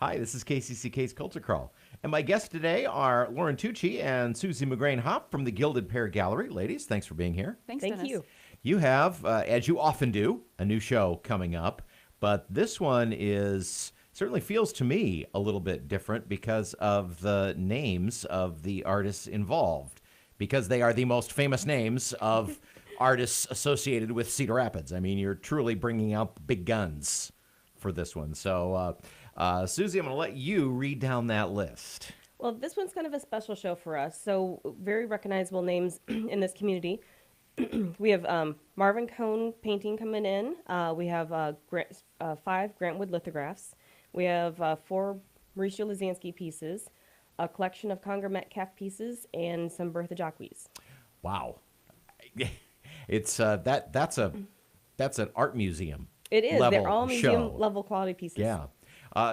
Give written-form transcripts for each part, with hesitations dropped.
Hi, this is KCCK's Culture Crawl. And my guests today are Lauren Tucci and Susie McGrain-Hopp from the Gilded Pear Gallery. Ladies, thanks for being here. Thanks, Thank Dennis. you. You have, as you often do, a new show coming up. But this one certainly feels to me a little bit different because of the names of the artists involved, because they are the most famous names of artists associated with Cedar Rapids. I mean, you're truly bringing out big guns for this one. So, Susie, I'm going to let you read down that list. Well, this one's kind of a special show for us. So, very recognizable names in this community. We have Marvin Cone painting coming in. We have 5 Grantwood lithographs. We have 4 Mauricio Lasansky pieces, a collection of Conger Metcalf pieces, and some Bertha Jaques. Wow. It's that's an art museum. It is. Level They're all museum show. level quality pieces. Yeah.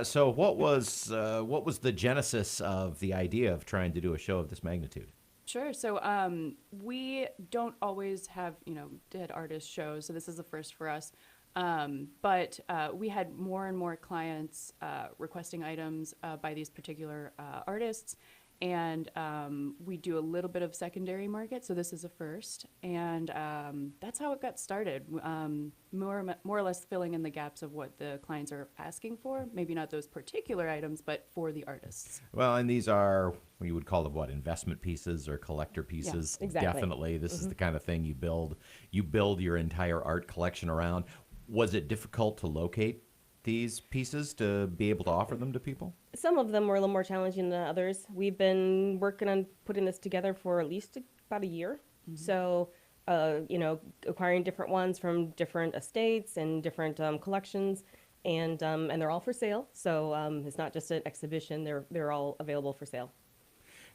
So what was the genesis of the idea of trying to do a show of this magnitude? Sure. So we don't always have, dead artist shows, so this is the first for us. But we had more and more clients requesting items by these particular artists. And we do a little bit of secondary market, so this is a first. And that's how it got started, more or less filling in the gaps of what the clients are asking for. Maybe not those particular items, but for the artists. Well, and these are what you would call them, investment pieces or collector pieces. Yeah, exactly. Definitely, this is the kind of thing you build your entire art collection around. Was it difficult to locate these pieces to be able to offer them to people? Some of them were a little more challenging than others. We've been working on putting this together for at least about a year. So, acquiring different ones from different estates and different collections, and they're all for sale. So it's not just an exhibition; they're all available for sale.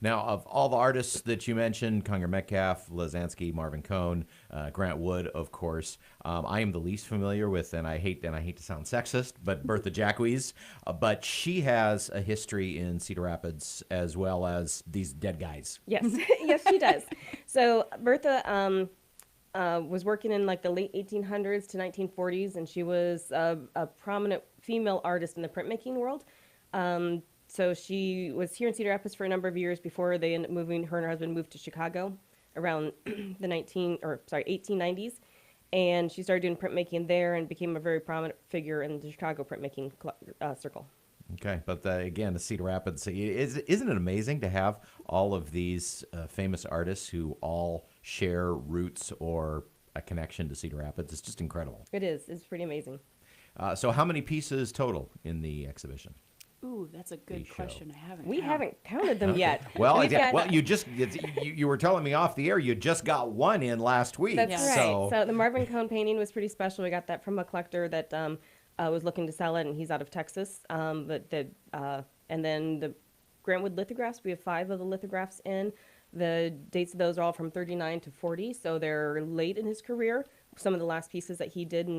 Now, of all the artists that you mentioned, Conger Metcalf, Lasansky, Marvin Cone, Grant Wood, of course, I am the least familiar with, and I hate to sound sexist, but Bertha Jaques. But she has a history in Cedar Rapids as well as these dead guys. Yes, yes, she does. So Bertha was working in like the late 1800s to 1940s, and she was a prominent female artist in the printmaking world. So she was here in Cedar Rapids for a number of years before they ended up moving. Her and her husband moved to Chicago around the 1890s, and she started doing printmaking there and became a very prominent figure in the Chicago printmaking circle. Okay, but again, the Cedar Rapids, isn't it amazing to have all of these famous artists who all share roots or a connection to Cedar Rapids? It's just incredible. It is. It's pretty amazing. So how many pieces total in the exhibition? Ooh, that's a good show. question. I haven't. We counted. haven't counted them yet. Well, We've got- you were telling me off the air you just got one in last week. That's Yeah. right. So the Marvin Cone painting was pretty special. We got that from a collector that was looking to sell it, and he's out of Texas. And then the Grantwood lithographs, we have 5 of the lithographs in. The dates of those are all from 39 to 40, so they're late in his career. Some of the last pieces that he did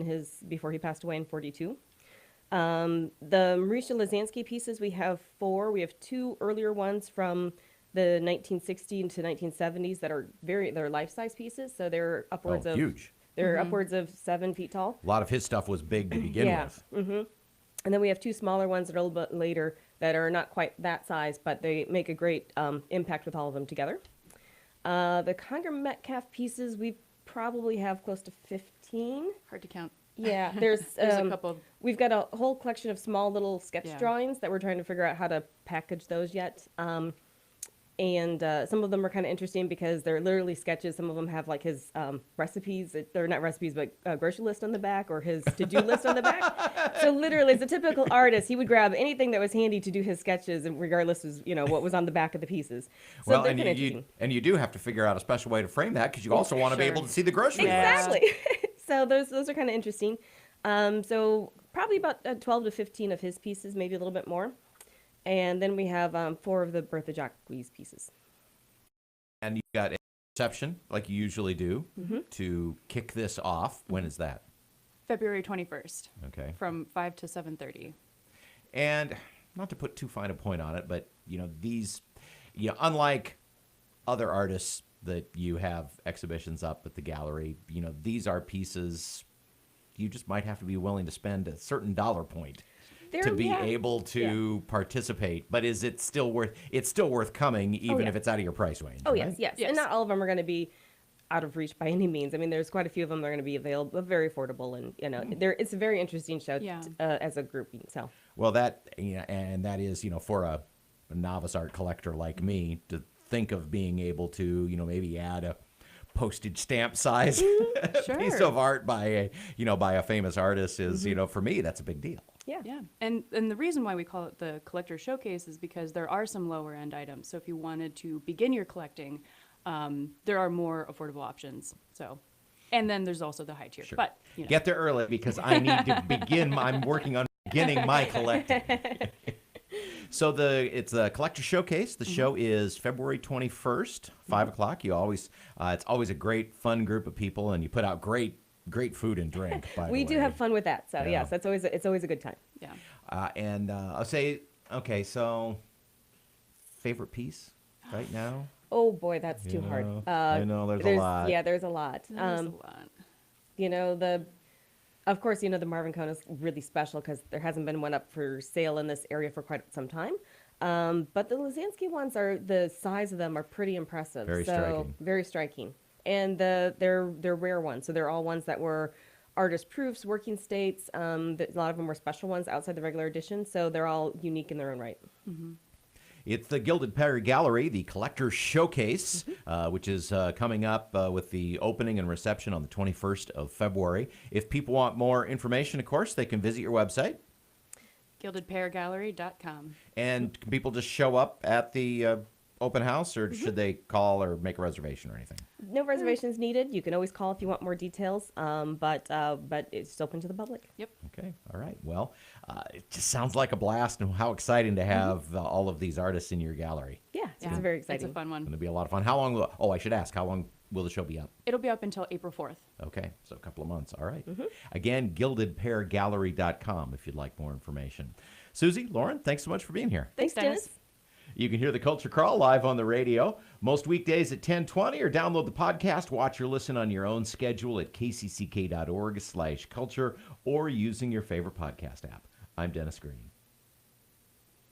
before he passed away in 42. The Mauricio Lasansky pieces, we have 4. We have 2 earlier ones from the 1960s to 1970s that are they're life-size pieces, so they're upwards of huge. They're upwards of 7 feet tall. A lot of his stuff was big to begin with. And then we have 2 smaller ones that are a little bit later that are not quite that size, but they make a great impact with all of them together. The Conger Metcalf pieces, we probably have close to 15. Hard to count. Yeah, there's a couple. We've got a whole collection of small little sketch Yeah. drawings that we're trying to figure out how to package those yet. And some of them are kind of interesting because they're literally sketches. Some of them have like his recipes. They're not recipes, but a grocery list on the back or his to-do list on the back. So literally, as a typical artist, he would grab anything that was handy to do his sketches, and regardless of what was on the back of the pieces. So Well, they're and kinda interesting. you do have to figure out a special way to frame that because you also want to be sure. able to see the grocery list. Exactly. So those are kind of interesting. So probably about 12 to 15 of his pieces, maybe a little bit more. And then we have 4 of the Bertha Jaques pieces. And you got a reception, like you usually do, to kick this off. When is that? February 21st Okay. from 5 to 7:30. And not to put too fine a point on it, but these, unlike other artists that you have exhibitions up at the gallery, these are pieces you just might have to be willing to spend a certain dollar point to be yeah. able to participate. But is it still worth? It's still worth coming, even yeah. if it's out of your price range. Oh, right? yes, yes, Yes. And not all of them are going to be out of reach by any means. I mean, there's quite a few of them that are going to be available, but very affordable. And, it's a very interesting show Yeah. as a group. So, Well, that and that is for a novice art collector like me to think of being able to maybe add a postage stamp size Sure. piece of art by a famous artist is for me that's a big deal. yeah. Yeah, and the reason why we call it the collector showcase is because there are some lower end items. So if you wanted to begin your collecting, there are more affordable options. So, and then there's also the high tier. Sure. But Get there early because I need to begin. I'm working on beginning my collecting. So it's a collector showcase. The show is February 21st, 5 o'clock. You always it's always a great fun group of people, and you put out great food and drink. By the We do way. have fun with that. So, Yeah. yes, it's always a good time. yeah, And I'll say, okay, so favorite piece right now? Oh, boy, that's too hard. I know there's a lot. Yeah, there's a lot. there's a lot. Of course, the Marvin Cone is really special because there hasn't been one up for sale in this area for quite some time. But the Lasansky ones the size of them are pretty impressive. Very striking. Very striking. And they're rare ones. So they're all ones that were artist proofs, working states. A lot of them were special ones outside the regular edition. So they're all unique in their own right. It's the Gilded Pear Gallery, the Collector Showcase, which is coming up with the opening and reception on the 21st of February. If people want more information, of course, they can visit your website. GildedPearGallery.com. And can people just show up at the open house, or should they call or make a reservation or anything? No reservations needed. You can always call if you want more details. But it's open to the public. Yep. Okay, all right. Well, it just sounds like a blast, and how exciting to have all of these artists in your gallery. Yeah, Yeah, it's very exciting. It's a fun It's going one. to be a lot of fun. How long will, I should ask, how long will the show be up? It'll be up until April 4th. Okay, so a couple of months. All right. Again, gildedpeargallery.com if you'd like more information. Susie, Lauren, thanks so much for being here. Thanks, Dennis. You can hear the Culture Crawl live on the radio most weekdays at 10:20, or download the podcast, watch or listen on your own schedule at kcck.org/culture, or using your favorite podcast app. I'm Dennis Green.